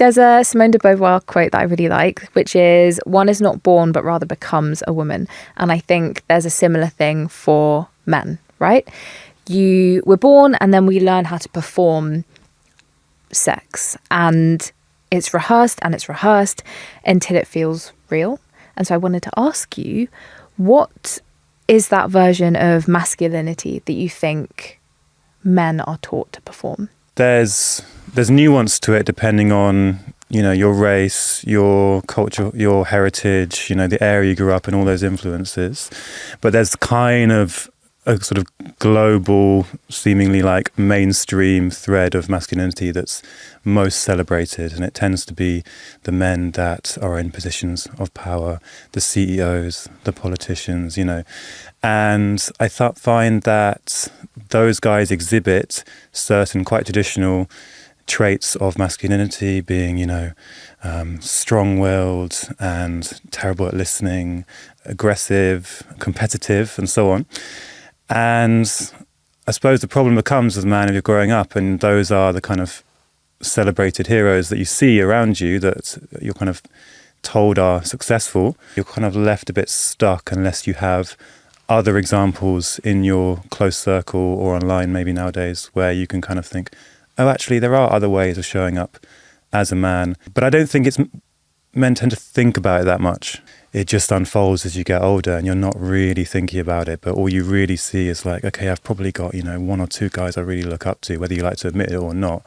There's a Simone de Beauvoir quote that I really like, which is, one is not born, but rather becomes a woman. And I think there's a similar thing for men, right? We're born and then we learn how to perform sex. And it's rehearsed and it's rehearsed until it feels real. And so I wanted to ask you, what is that version of masculinity that you think men are taught to perform? There's nuance to it depending on, your race, your culture, your heritage, the area you grew up in, all those influences. But there's kind of a sort of global, seemingly like mainstream thread of masculinity that's most celebrated, and it tends to be the men that are in positions of power, the CEOs, the politicians, and I find that those guys exhibit certain quite traditional traits of masculinity, being, strong-willed and terrible at listening, aggressive, competitive, and so on. And I suppose the problem becomes as a man if you're growing up, and those are the kind of celebrated heroes that you see around you that you're kind of told are successful. You're kind of left a bit stuck unless you have other examples in your close circle or online maybe nowadays where you can kind of think, oh, actually there are other ways of showing up as a man. But I don't think men tend to think about it that much. It just unfolds as you get older and you're not really thinking about it. But all you really see is like, okay, I've probably got, one or two guys I really look up to, whether you like to admit it or not.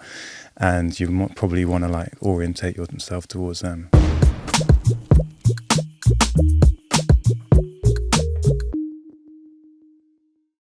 And you probably want to like orientate yourself towards them.